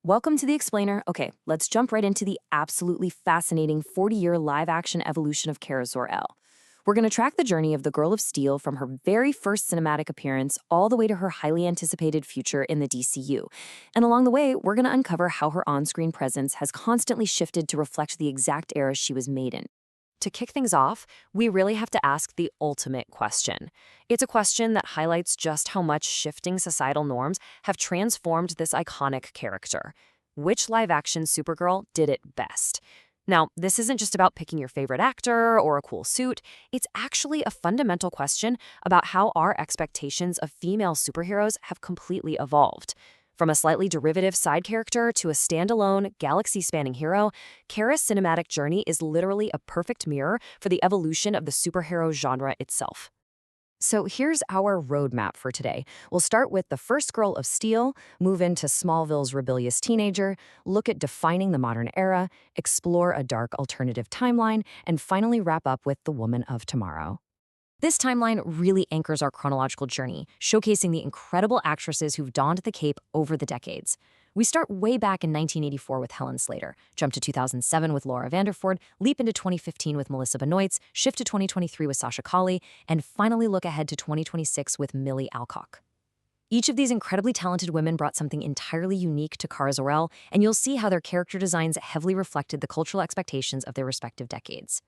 Welcome to The Explainer. Okay, let's jump right into the absolutely fascinating 40-year live-action evolution of Kara Zor-El. We're going to track the journey of the Girl of Steel from her very first cinematic appearance all the way to her highly anticipated future in the DCU. And along the way, we're going to uncover how her on-screen presence has constantly shifted to reflect the exact era she was made in. To kick things off, we really have to ask the ultimate question. It's a question that highlights just how much shifting societal norms have transformed this iconic character. Which live-action Supergirl did it best? Now, this isn't just about picking your favorite actor or a cool suit. It's actually a fundamental question about how our expectations of female superheroes have completely evolved. From a slightly derivative side character to a standalone, galaxy-spanning hero, Kara's cinematic journey is literally a perfect mirror for the evolution of the superhero genre itself. So here's our roadmap for today. We'll start with the first Girl of Steel, move into Smallville's rebellious teenager, look at defining the modern era, explore a dark alternative timeline, and finally wrap up with the Woman of Tomorrow. This timeline really anchors our chronological journey, showcasing the incredible actresses who've donned the cape over the decades. We start way back in 1984 with Helen Slater, jump to 2007 with Laura Vandervoort, leap into 2015 with Melissa Benoist, shift to 2023 with Sasha Calle, and finally look ahead to 2026 with Millie Alcock. Each of these incredibly talented women brought something entirely unique to Kara Zor-El, and you'll see how their character designs heavily reflected the cultural expectations of their respective decades.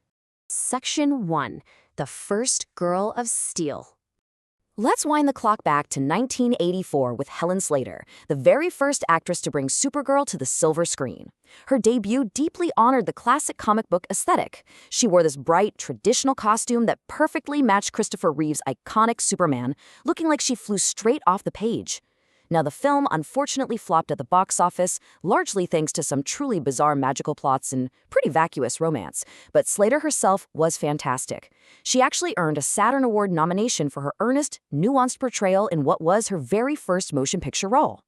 Section 1. The First Girl of Steel. Let's wind the clock back to 1984 with Helen Slater, the very first actress to bring Supergirl to the silver screen. Her debut deeply honored the classic comic book aesthetic. She wore this bright, traditional costume that perfectly matched Christopher Reeve's iconic Superman, looking like she flew straight off the page. Now, the film unfortunately flopped at the box office, largely thanks to some truly bizarre magical plots and pretty vacuous romance, but Slater herself was fantastic. She actually earned a Saturn Award nomination for her earnest, nuanced portrayal in what was her very first motion picture role.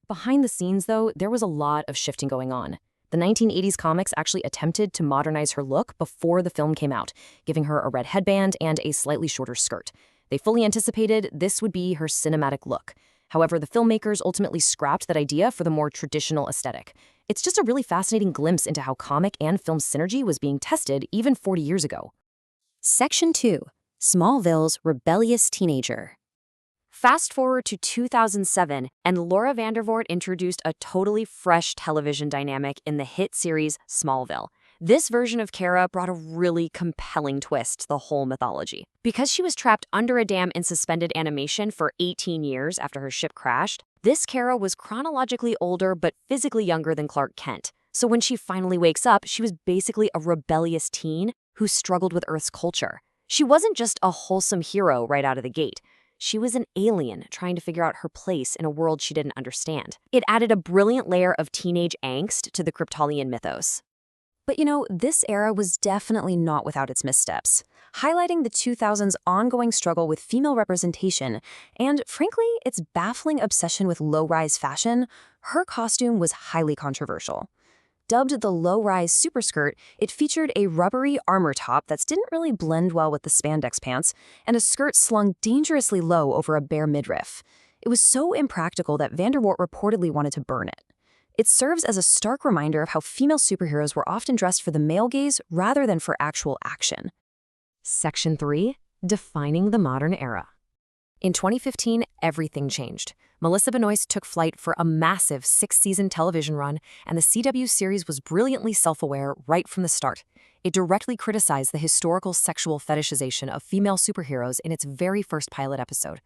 Behind the scenes, though, there was a lot of shifting going on. The 1980s comics actually attempted to modernize her look before the film came out, giving her a red headband and a slightly shorter skirt. They fully anticipated this would be her cinematic look. However, the filmmakers ultimately scrapped that idea for the more traditional aesthetic. It's just a really fascinating glimpse into how comic and film synergy was being tested even 40 years ago. Section 2. Smallville's Rebellious Teenager. Fast forward to 2007, and Laura Vandervoort introduced a totally fresh television dynamic in the hit series Smallville. This version of Kara brought a really compelling twist to the whole mythology. Because she was trapped under a dam in suspended animation for 18 years after her ship crashed, this Kara was chronologically older but physically younger than Clark Kent. So when she finally wakes up, she was basically a rebellious teen who struggled with Earth's culture. She wasn't just a wholesome hero right out of the gate. She was an alien trying to figure out her place in a world she didn't understand. It added a brilliant layer of teenage angst to the Kryptonian mythos. But this era was definitely not without its missteps, highlighting the 2000s ongoing struggle with female representation and, frankly, its baffling obsession with low-rise fashion. Her costume was highly controversial. Dubbed the low-rise superskirt, it featured a rubbery armor top that didn't really blend well with the spandex pants, and a skirt slung dangerously low over a bare midriff. It was so impractical that Vandervoort reportedly wanted to burn it. It serves as a stark reminder of how female superheroes were often dressed for the male gaze rather than for actual action. Section 3. Defining the Modern Era. In 2015, everything changed. Melissa Benoist took flight for a massive 6-season television run, and the CW series was brilliantly self-aware right from the start. It directly criticized the historical sexual fetishization of female superheroes in its very first pilot episode.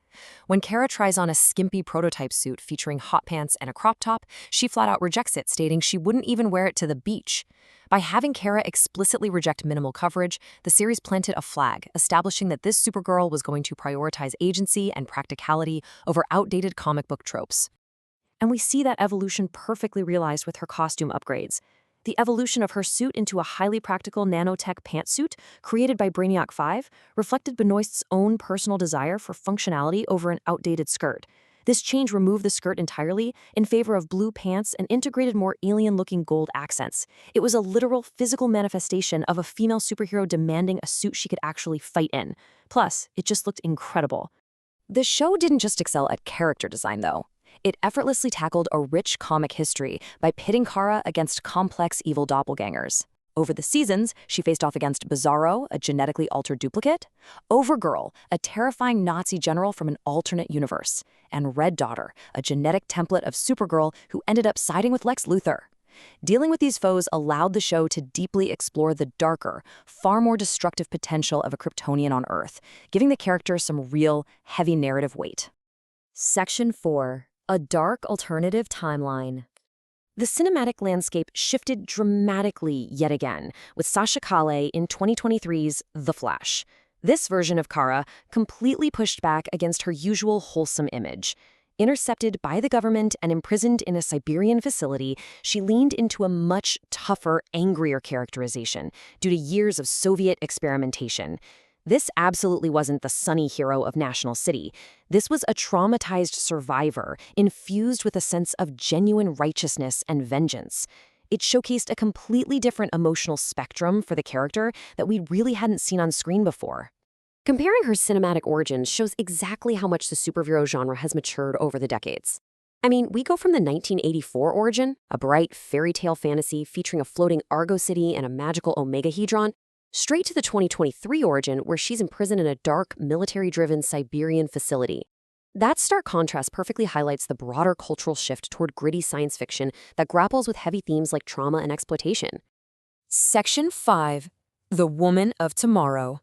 When Kara tries on a skimpy prototype suit featuring hot pants and a crop top, she flat out rejects it, stating she wouldn't even wear it to the beach. By having Kara explicitly reject minimal coverage, the series planted a flag, establishing that this Supergirl was going to prioritize agency and practicality over outdated comic book tropes. And we see that evolution perfectly realized with her costume upgrades. The evolution of her suit into a highly practical nanotech pantsuit created by Brainiac 5 reflected Benoist's own personal desire for functionality over an outdated skirt. This change removed the skirt entirely in favor of blue pants and integrated more alien-looking gold accents. It was a literal physical manifestation of a female superhero demanding a suit she could actually fight in. Plus, it just looked incredible. The show didn't just excel at character design, though. It effortlessly tackled a rich comic history by pitting Kara against complex evil doppelgangers. Over the seasons, she faced off against Bizarro, a genetically altered duplicate, Overgirl, a terrifying Nazi general from an alternate universe, and Red Daughter, a genetic template of Supergirl who ended up siding with Lex Luthor. Dealing with these foes allowed the show to deeply explore the darker, far more destructive potential of a Kryptonian on Earth, giving the character some real, heavy narrative weight. Section 4. A dark alternative timeline. The cinematic landscape shifted dramatically yet again with Sasha Calle in 2023's The Flash. This version of Kara completely pushed back against her usual wholesome image. Intercepted by the government and imprisoned in a Siberian facility, she leaned into a much tougher, angrier characterization due to years of Soviet experimentation. This absolutely wasn't the sunny hero of National City. This was a traumatized survivor, infused with a sense of genuine righteousness and vengeance. It showcased a completely different emotional spectrum for the character that we really hadn't seen on screen before. Comparing her cinematic origins shows exactly how much the superhero genre has matured over the decades. I mean, we go from the 1984 origin, a bright fairy tale fantasy featuring a floating Argo city and a magical omegahedron, straight to the 2023 origin where she's imprisoned in a dark, military-driven Siberian facility. That stark contrast perfectly highlights the broader cultural shift toward gritty science fiction that grapples with heavy themes like trauma and exploitation. Section 5. The Woman of Tomorrow.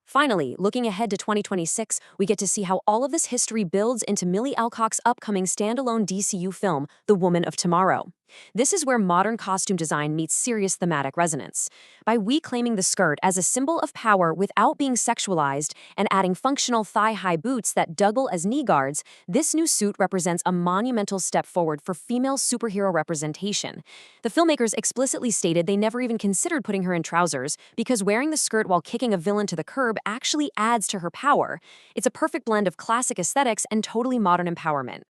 Finally, looking ahead to 2026, we get to see how all of this history builds into Millie Alcock's upcoming standalone DCU film, The Woman of Tomorrow. This is where modern costume design meets serious thematic resonance. By reclaiming the skirt as a symbol of power without being sexualized and adding functional thigh-high boots that double as knee guards, this new suit represents a monumental step forward for female superhero representation. The filmmakers explicitly stated they never even considered putting her in trousers because wearing the skirt while kicking a villain to the curb actually adds to her power. It's a perfect blend of classic aesthetics and totally modern empowerment.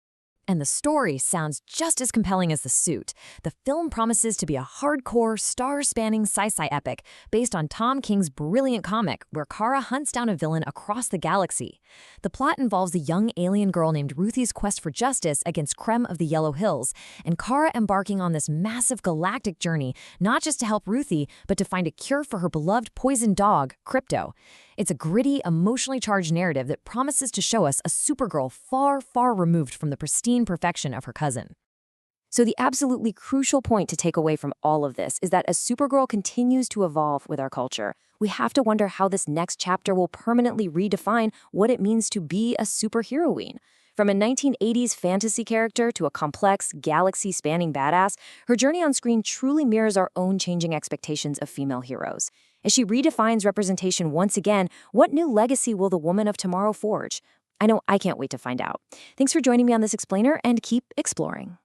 And the story sounds just as compelling as the suit. The film promises to be a hardcore, star-spanning sci-fi epic based on Tom King's brilliant comic where Kara hunts down a villain across the galaxy. The plot involves a young alien girl named Ruthie's quest for justice against Krem of the Yellow Hills, and Kara embarking on this massive galactic journey not just to help Ruthie, but to find a cure for her beloved poison dog, Crypto. It's a gritty, emotionally charged narrative that promises to show us a Supergirl far, far removed from the pristine perfection of her cousin. So the absolutely crucial point to take away from all of this is that as Supergirl continues to evolve with our culture, we have to wonder how this next chapter will permanently redefine what it means to be a superheroine. From a 1980s fantasy character to a complex, galaxy-spanning badass, her journey on screen truly mirrors our own changing expectations of female heroes. As she redefines representation once again, what new legacy will the Woman of Tomorrow forge? I know I can't wait to find out. Thanks for joining me on this explainer, and keep exploring.